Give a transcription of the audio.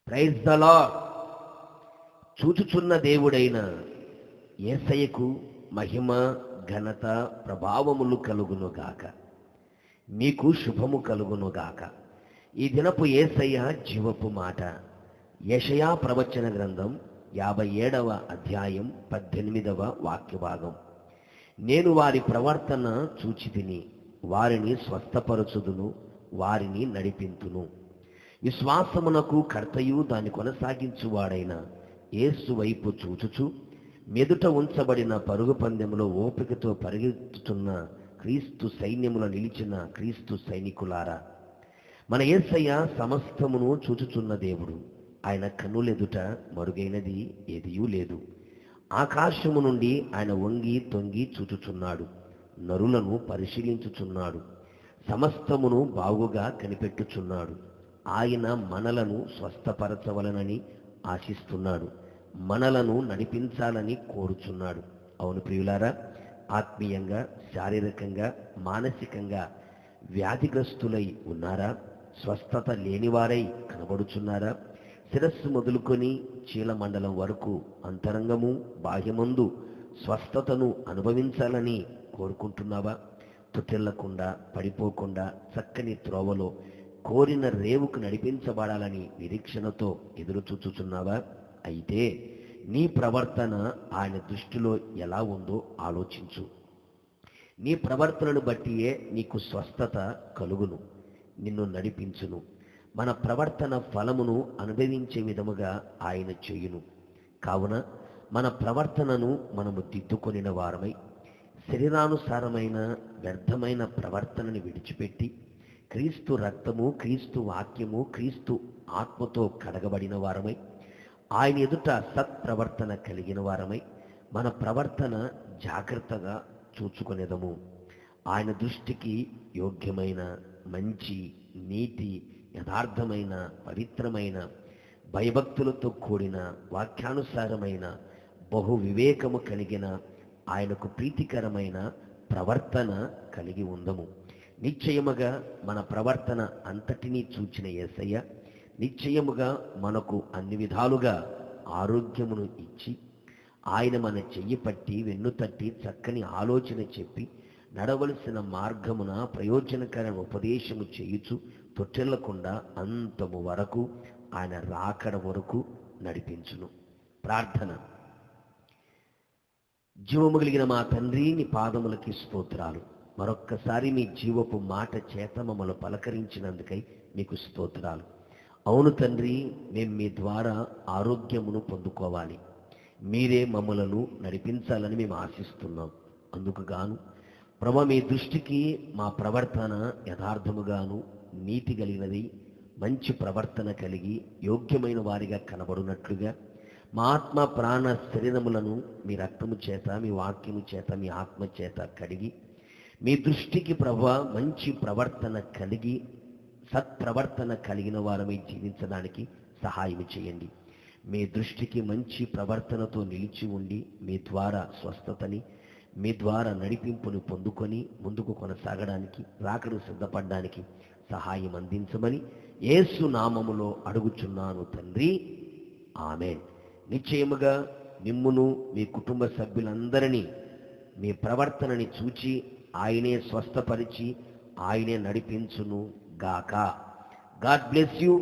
Praise the lord. చూచుచున్న దేవుడైన యేసయ్యకు మహిమ, ఘనత, ప్రభావములు కలుగునుగాక. మీకు శుభము కలుగునుగాక. ఈ దినపు యేసయ్య జీవపు మాట. యెషయా ప్రవచన గ్రంథం 57వ అధ్యాయం 18వ వాక్యభాగం. నేను వారి ప్రవర్తన చూచితిని, వారిని స్వస్థపరచుదును, వారిని నడిపింతును. విశ్వాసమునకు కర్తయు దాన్ని కొనసాగించువాడైన యేసు వైపు చూచుచు మెదుట ఉంచబడిన పరుగు పందెములో ఓపికతో పరిగెత్తుతున్న క్రీస్తు సైన్యములో నిలిచిన క్రీస్తు సైనికులారా, మన యేసయ్య సమస్తమును చూచుచున్న దేవుడు. ఆయన కన్నులెదుట మరుగైనది ఏదియూ లేదు. ఆకాశము నుండి ఆయన వంగి తొంగి చూచుచున్నాడు, నరులను పరిశీలించుచున్నాడు, సమస్తమును బాగుగా కనిపెట్టుచున్నాడు. ఆయన మనలను స్వస్థపరచవలనని ఆశిస్తున్నాడు, మనలను నడిపించాలని కోరుచున్నాడు. అవును ప్రియులారా, ఆత్మీయంగా, శారీరకంగా, మానసికంగా వ్యాధిగ్రస్తులై ఉన్నారా? స్వస్థత లేనివారై కనబడుచున్నారా? శిరస్సు మొదలుకొని చీలమండలం వరకు అంతరంగము బాహ్యమందు స్వస్థతను అనుభవించాలని కోరుకుంటున్నావా? తుటిల్లకుండా, పడిపోకుండా చక్కని త్రోవలో కోరిన రేవుకు నడిపించబడాలని నిరీక్షణతో ఎదురు చూచుచున్నావా? అయితే నీ ప్రవర్తన ఆయన దృష్టిలో ఎలా ఉందో ఆలోచించు. నీ ప్రవర్తనను బట్టియే నీకు స్వస్థత కలుగును, నిన్ను నడిపించును. మన ప్రవర్తన ఫలమును అనుభవించే విధముగా ఆయన చేయును. కావున మన ప్రవర్తనను మనము దిద్దుకొనిన వారమై శరీరానుసారమైన వ్యర్థమైన ప్రవర్తనని విడిచిపెట్టి క్రీస్తు రక్తము, క్రీస్తు వాక్యము, క్రీస్తు ఆత్మతో కడగబడిన వారమై ఆయన ఎదుట సత్ప్రవర్తన కలిగిన వారమై మన ప్రవర్తన జాగ్రత్తగా చూచుకొనేదము. ఆయన దృష్టికి యోగ్యమైన, మంచి, నీతి, యథార్థమైన, పవిత్రమైన, భయభక్తులతో కూడిన, వాక్యానుసారమైన, బహు వివేకము కలిగిన, ఆయనకు ప్రీతికరమైన ప్రవర్తన కలిగి ఉందము. నిశ్చయముగా మన ప్రవర్తన అంతటినీ చూచిన యేసయ్య నిశ్చయముగా మనకు అన్ని విధాలుగా ఆరోగ్యమును ఇచ్చి ఆయన మన చెయ్యి పట్టి వెన్ను తట్టి చక్కని ఆలోచన చెప్పి నడవలసిన మార్గమున ప్రయోజనకరమైన ఉపదేశము చేయుచు తొట్టెళ్లకుండా అంతము వరకు ఆయన రాకడ వరకు నడిపించును. ప్రార్థన. జీవము కలిగిన మా తండ్రి, నీ పాదములకి స్తోత్రాలు. మరొక్కసారి మీ జీవపు మాట చేత మమ్మల్ని పలకరించినందుకై మీకు స్తోత్రాలు. అవును తండ్రి, మేము మీ ద్వారా ఆరోగ్యమును పొందుకోవాలి. మీరే మమ్మలను నడిపించాలని మేము ఆశిస్తున్నాం. అందుకు గాను ప్రభు, మీ దృష్టికి మా ప్రవర్తన యథార్థముగాను, నీతి కలిగినది, మంచి ప్రవర్తన కలిగి యోగ్యమైన వారిగా కనబడినట్లుగా మా ఆత్మ, ప్రాణ, శరీరములను మీ రక్తము చేత, మీ వాక్యము చేత, మీ ఆత్మ చేత కడిగి మీ దృష్టికి ప్రభువా మంచి ప్రవర్తన కలిగి సత్ప్రవర్తన కలిగిన వారమై జీవించడానికి సహాయం చేయండి. మీ దృష్టికి మంచి ప్రవర్తనతో నిలిచి ఉండి మీ ద్వారా స్వస్థతని, మీ ద్వారా నడిపింపుని పొందుకొని ముందుకు కొనసాగడానికి, రాకడు సిద్ధపడడానికి సహాయం అందించమని యేసు నామములో అడుగుచున్నాను తండ్రి, ఆమేన్. నిశ్చయముగా మిమ్మును, మీ కుటుంబ సభ్యులందరినీ మీ ప్రవర్తనని చూచి ఆయనే స్వస్థపరిచి ఆయనే నడిపించును గాక. God bless you.